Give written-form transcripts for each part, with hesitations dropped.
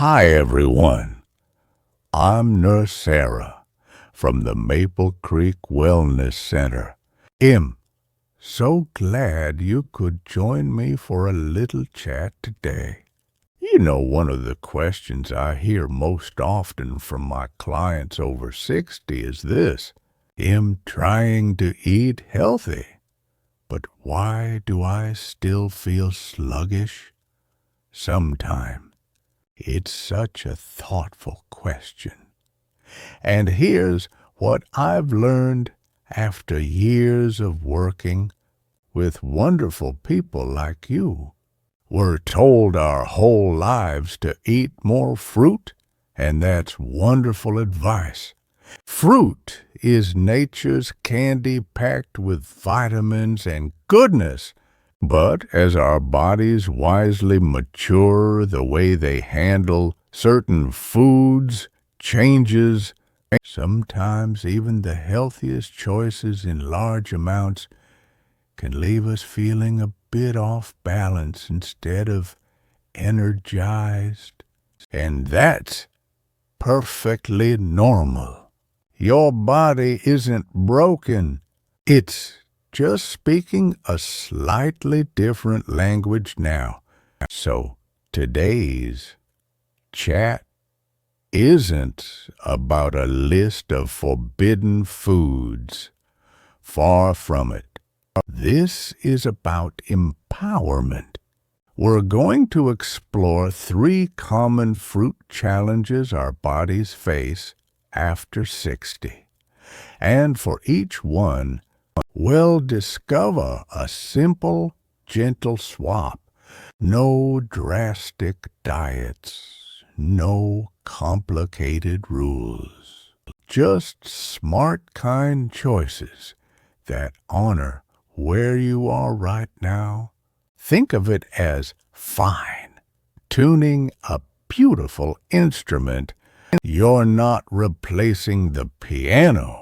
Hi, everyone. I'm Nurse Sarah from the Maple Creek Wellness Center. So glad you could join me for a little chat today. You know, one of the questions I hear most often from my clients over 60 is this: trying to eat healthy, but why do I still feel sluggish? Sometimes. It's such a thoughtful question. And here's what I've learned after years of working with wonderful people like you. We're told our whole lives to eat more fruit, and that's wonderful advice. Fruit is nature's candy packed with vitamins and goodness. But as our bodies wisely mature, the way they handle certain foods changes. Sometimes even the healthiest choices in large amounts can leave us feeling a bit off balance instead of energized. And that's perfectly normal. Your body isn't broken. It's just speaking a slightly different language now. So today's chat isn't about a list of forbidden foods. Far from it. This is about empowerment. We're going to explore 3 common fruit challenges our bodies face after 60. And for each one, we'll discover a simple, gentle swap. No drastic diets, no complicated rules. Just smart, kind choices that honor where you are right now. Think of it as fine tuning a beautiful instrument. You're not replacing the piano.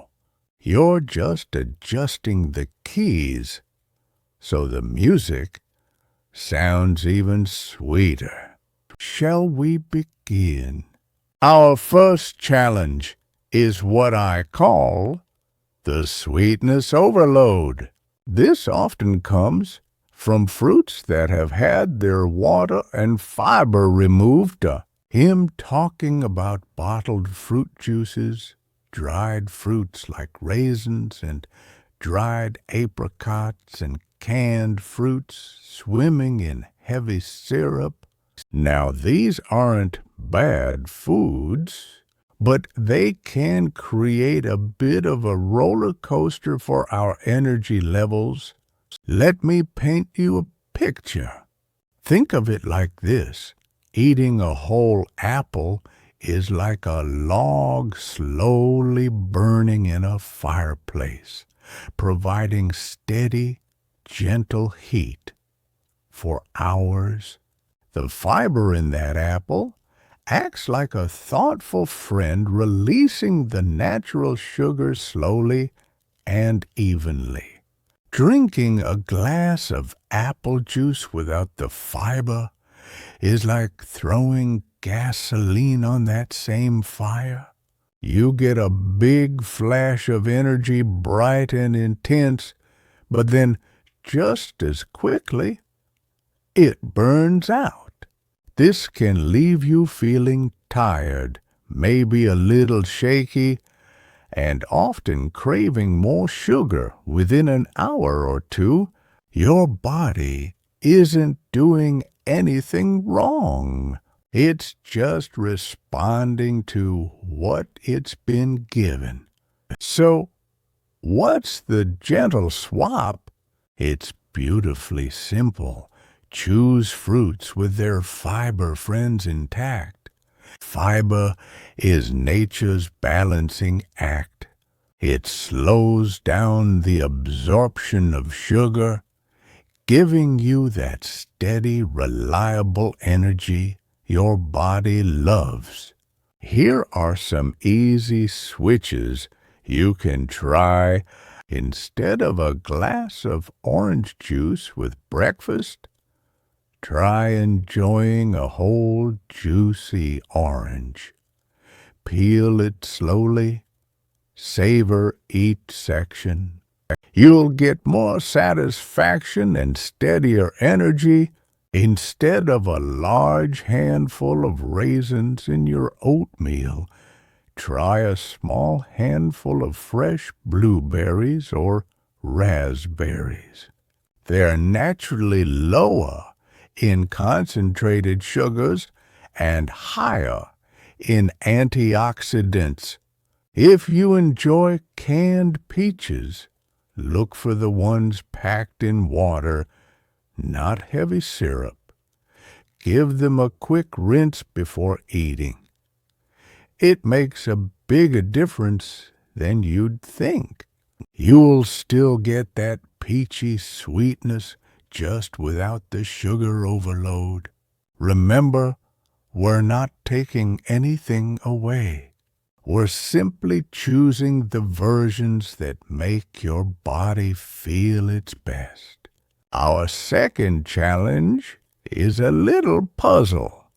You're just adjusting the keys so the music sounds even sweeter. Shall we begin? Our first challenge is what I call the sweetness overload. This often comes from fruits that have had their water and fiber removed. Him talking about bottled fruit juices, dried fruits like raisins and dried apricots and canned fruits swimming in heavy syrup. Now, these aren't bad foods, but they can create a bit of a roller coaster for our energy levels. Let me paint you a picture. Think of it like this. Eating a whole apple is like a log slowly burning in a fireplace, providing steady, gentle heat for hours. The fiber in that apple acts like a thoughtful friend, releasing the natural sugar slowly and evenly. Drinking a glass of apple juice without the fiber is like throwing gasoline on that same fire. You get a big flash of energy, bright and intense, but then just as quickly, it burns out. This can leave you feeling tired, maybe a little shaky, and often craving more sugar within an hour or two. Your body isn't doing anything wrong. It's just responding to what it's been given. So, what's the gentle swap? It's beautifully simple. Choose fruits with their fiber friends intact. Fiber is nature's balancing act. It slows down the absorption of sugar, giving you that steady, reliable energy your body loves. Here are some easy switches you can try. Instead of a glass of orange juice with breakfast, Try enjoying a whole juicy orange. Peel it slowly, savor each section. You'll get more satisfaction and steadier energy instead of a large handful of raisins in your oatmeal. Try a small handful of fresh blueberries or raspberries. They're naturally lower in concentrated sugars and higher in antioxidants. If you enjoy canned peaches, look for the ones packed in water, not heavy syrup. Give them a quick rinse before eating. It makes a bigger difference than you'd think. You'll still get that peachy sweetness just without the sugar overload. Remember, we're not taking anything away. We're simply choosing the versions that make your body feel its best. Our second challenge is a little puzzle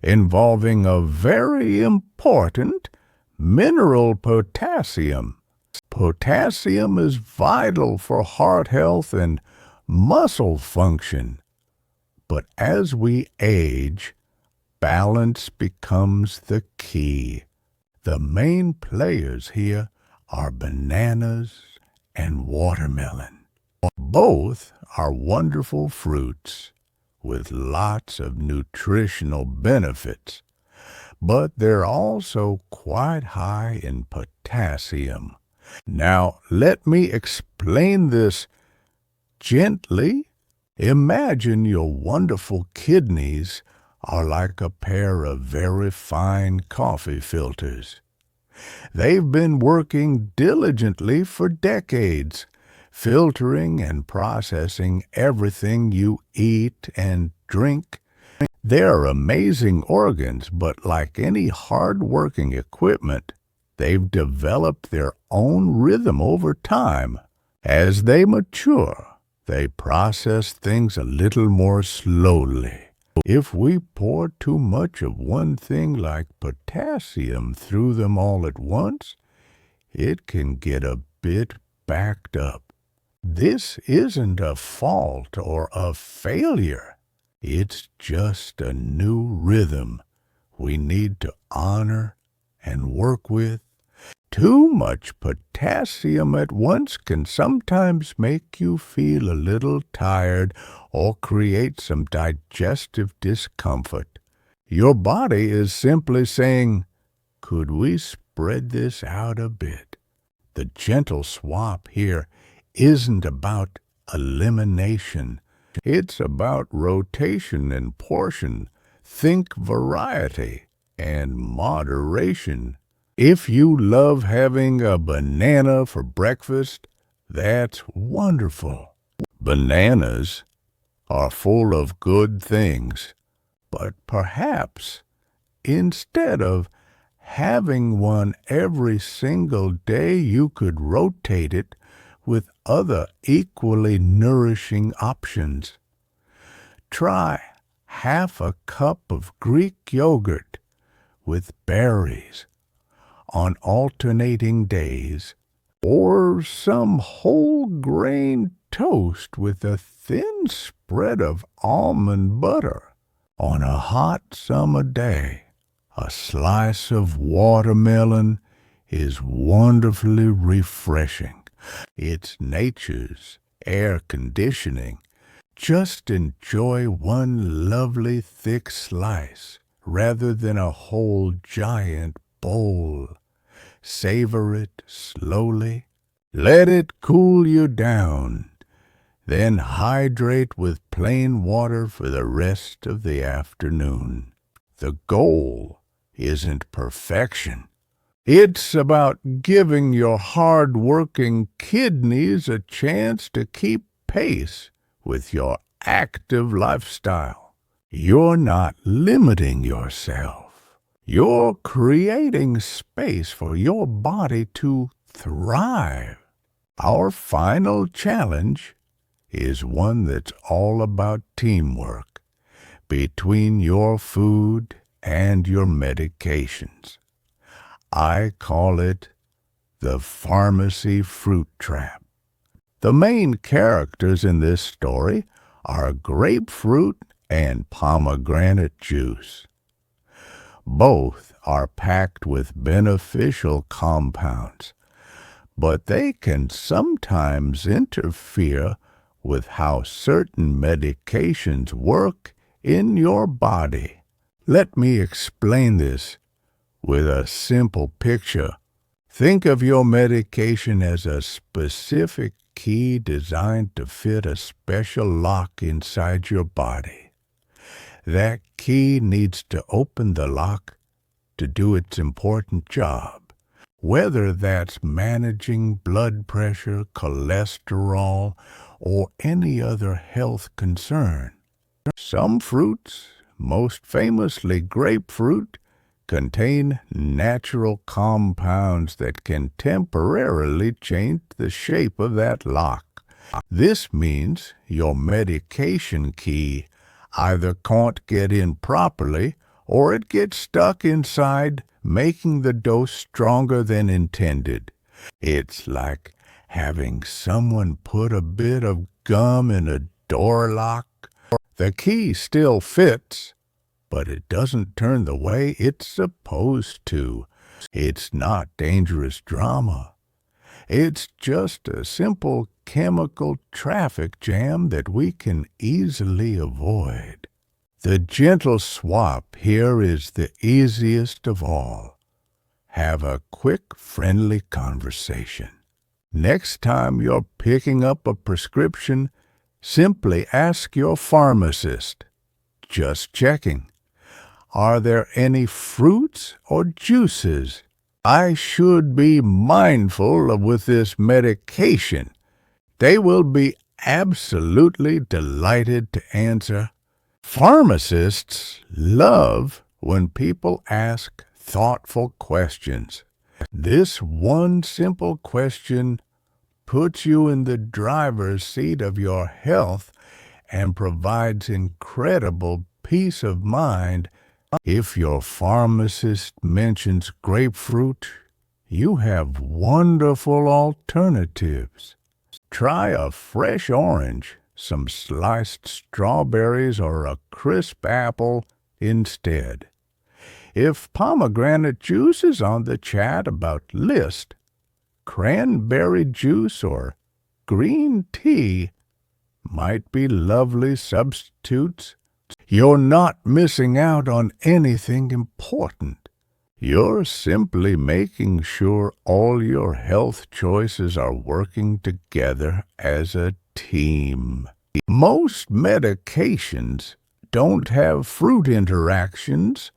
involving a very important mineral, potassium. Potassium is vital for heart health and muscle function. But as we age, balance becomes the key. The main players here are bananas and watermelon. Both are wonderful fruits with lots of nutritional benefits, but they're also quite high in potassium. Now, let me explain this gently. Imagine your wonderful kidneys are like a pair of very fine coffee filters. They've been working diligently for decades, filtering and processing everything you eat and drink. They're amazing organs, but like any hard-working equipment, they've developed their own rhythm over time. As they mature, they process things a little more slowly. If we pour too much of one thing like potassium through them all at once, it can get a bit backed up. This isn't a fault or a failure. It's just a new rhythm we need to honor and work with. Too much potassium at once can sometimes make you feel a little tired or create some digestive discomfort. Your body is simply saying, could we spread this out a bit? The gentle swap here isn't about elimination. It's about rotation and portion. Think variety and moderation. If you love having a banana for breakfast, that's wonderful. Bananas are full of good things, but perhaps instead of having one every single day, you could rotate it with other equally nourishing options. Try half a cup of Greek yogurt with berries on alternating days, or some whole grain toast with a thin spread of almond butter. On a hot summer day, a slice of watermelon is wonderfully refreshing. It's nature's air conditioning. Just enjoy one lovely thick slice rather than a whole giant bowl. Savor it slowly. Let it cool you down. Then hydrate with plain water for the rest of the afternoon. The goal isn't perfection. It's about giving your hard-working kidneys a chance to keep pace with your active lifestyle. You're not limiting yourself. You're creating space for your body to thrive. Our final challenge is one that's all about teamwork. between your food and your medications. I call it the pharmacy fruit trap. The main characters in this story are grapefruit and pomegranate juice. Both are packed with beneficial compounds, but they can sometimes interfere with how certain medications work in your body. Let me explain this with a simple picture. Think of your medication as a specific key designed to fit a special lock inside your body. That key needs to open the lock to do its important job, whether that's managing blood pressure, cholesterol, or any other health concern. Some fruits, most famously grapefruit, contain natural compounds that can temporarily change the shape of that lock. This means your medication key either can't get in properly or it gets stuck inside, making the dose stronger than intended. It's like having someone put a bit of gum in a door lock. The key still fits, but it doesn't turn the way it's supposed to. It's not dangerous drama. It's just a simple chemical traffic jam that we can easily avoid. The gentle swap here is the easiest of all. Have a quick, friendly conversation. Next time you're picking up a prescription, simply ask your pharmacist. Just checking. Are there any fruits or juices I should be mindful of with this medication? They will be absolutely delighted to answer. Pharmacists love when people ask thoughtful questions. This one simple question puts you in the driver's seat of your health and provides incredible peace of mind. If your pharmacist mentions grapefruit, you have wonderful alternatives. Try a fresh orange, some sliced strawberries, or a crisp apple instead. If pomegranate juice is on the chat about list, cranberry juice or green tea might be lovely substitutes. You're not missing out on anything important. You're simply making sure all your health choices are working together as a team. Most medications don't have fruit interactions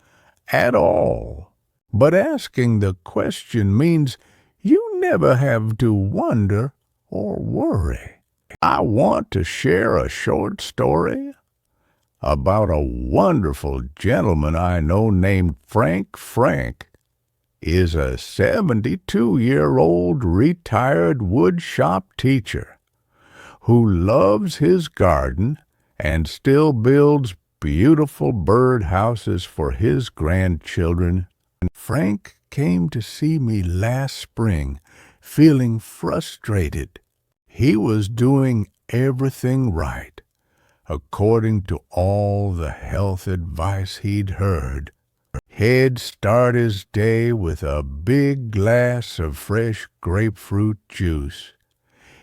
at all, but asking the question means you never have to wonder or worry. I want to share a short story about a wonderful gentleman I know named Frank. Frank is a 72-year-old retired woodshop teacher who loves his garden and still builds beautiful bird houses for his grandchildren. Frank came to see me last spring feeling frustrated. He was doing everything right, according to all the health advice he'd heard. He'd start his day with a big glass of fresh grapefruit juice.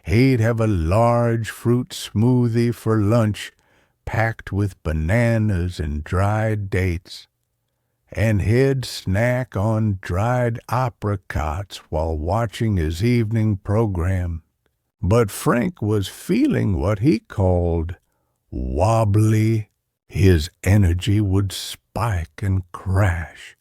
He'd have a large fruit smoothie for lunch, packed with bananas and dried dates. And he'd snack on dried apricots while watching his evening program. But Frank was feeling what he called wobbly. His energy would spike and crash.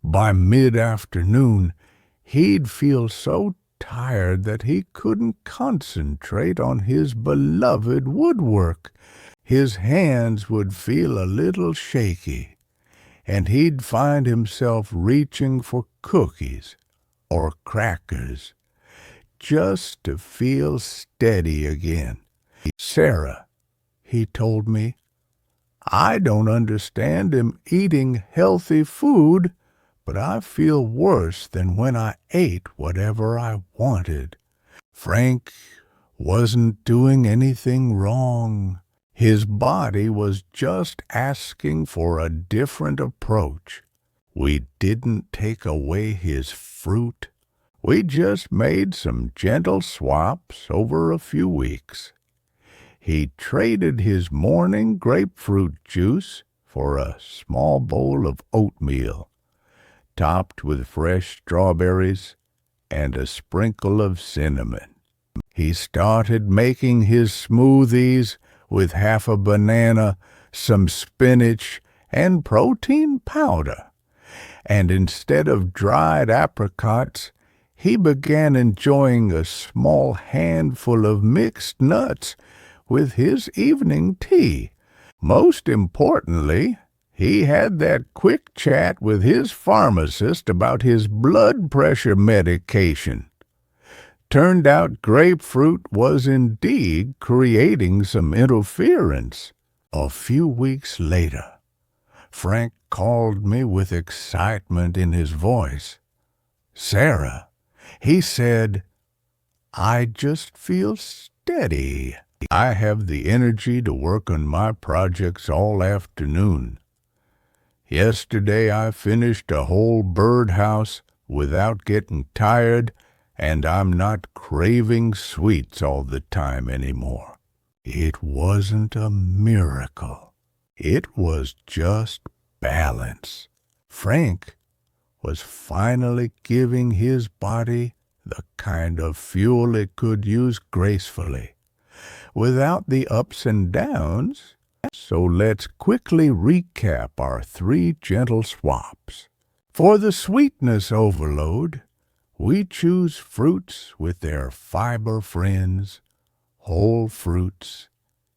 By mid-afternoon, he'd feel so tired that he couldn't concentrate on his beloved woodwork. His hands would feel a little shaky, and he'd find himself reaching for cookies or crackers just to feel steady again. Sarah, he told me, I don't understand him eating healthy food, but I feel worse than when I ate whatever I wanted. Frank wasn't doing anything wrong. His body was just asking for a different approach. We didn't take away his fruit. We just made some gentle swaps over a few weeks. He traded his morning grapefruit juice for a small bowl of oatmeal, topped with fresh strawberries and a sprinkle of cinnamon. He started making his smoothies with half a banana, some spinach, and protein powder. And instead of dried apricots, he began enjoying a small handful of mixed nuts with his evening tea. Most importantly, he had that quick chat with his pharmacist about his blood pressure medication. Turned out grapefruit was indeed creating some interference. A few weeks later, Frank called me with excitement in his voice. "Sarah," he said, "I just feel steady. I have the energy to work on my projects all afternoon. Yesterday I finished a whole birdhouse without getting tired, and I'm not craving sweets all the time anymore." It wasn't a miracle. It was just balance. Frank was finally giving his body the kind of fuel it could use gracefully, without the ups and downs. So let's quickly recap our 3 gentle swaps. For the sweetness overload, we choose fruits with their fiber friends, whole fruits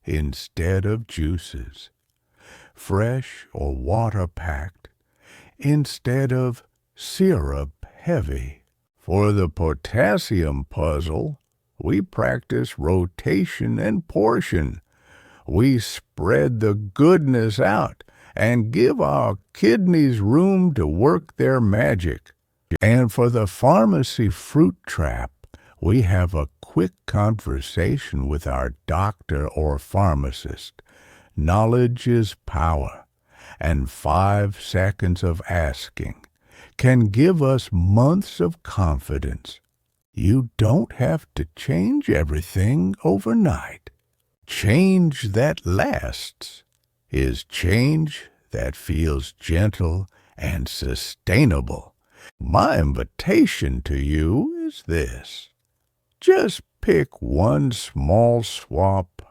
instead of juices, fresh or water-packed instead of syrup-heavy. For the potassium puzzle, we practice rotation and portion. We spread the goodness out and give our kidneys room to work their magic. And for the pharmacy fruit trap, we have a quick conversation with our doctor or pharmacist. Knowledge is power, and 5 seconds of asking can give us months of confidence. You don't have to change everything overnight. Change that lasts is change that feels gentle and sustainable. My invitation to you is this. Just pick one small swap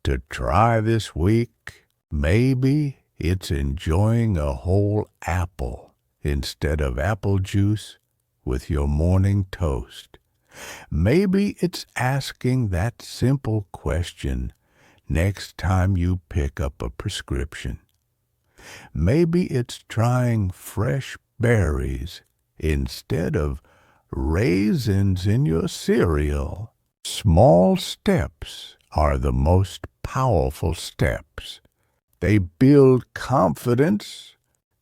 to try this week. Maybe it's enjoying a whole apple instead of apple juice with your morning toast. Maybe it's asking that simple question next time you pick up a prescription. Maybe it's trying fresh berries instead of raisins in your cereal. Small steps are the most powerful steps. They build confidence,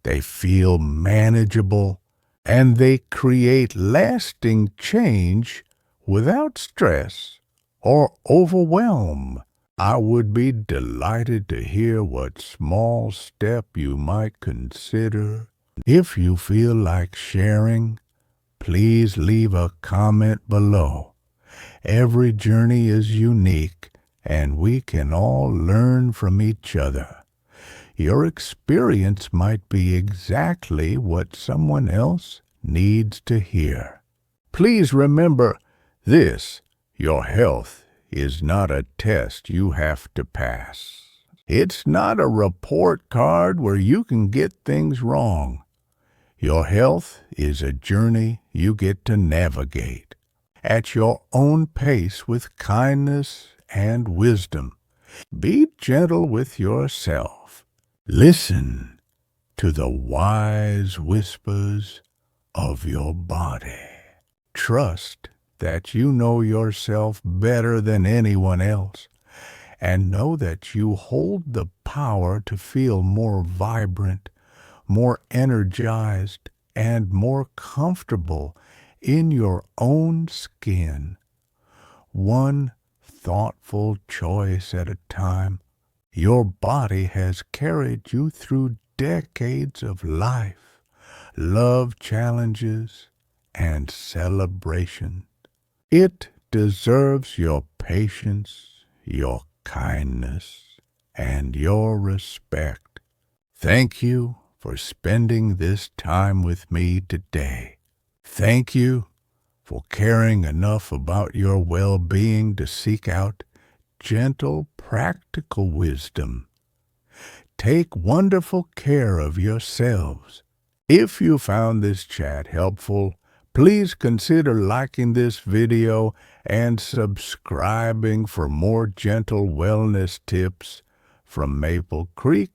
they feel manageable, and they create lasting change without stress or overwhelm. I would be delighted to hear what small step you might consider. If you feel like sharing, please leave a comment below. Every journey is unique, and we can all learn from each other. Your experience might be exactly what someone else needs to hear. Please remember this: your health is not a test you have to pass. It's not a report card where you can get things wrong. Your health is a journey you get to navigate at your own pace with kindness and wisdom. Be gentle with yourself. Listen to the wise whispers of your body. Trust that you know yourself better than anyone else, and know that you hold the power to feel more vibrant, more energized, and more comfortable in your own skin. One thoughtful choice at a time. Your body has carried you through decades of life, love challenges, and celebration. It deserves your patience, your kindness, and your respect. Thank you for spending this time with me today. Thank you for caring enough about your well-being to seek out gentle, practical wisdom. Take wonderful care of yourselves. If you found this chat helpful, please consider liking this video and subscribing for more gentle wellness tips from Maple Creek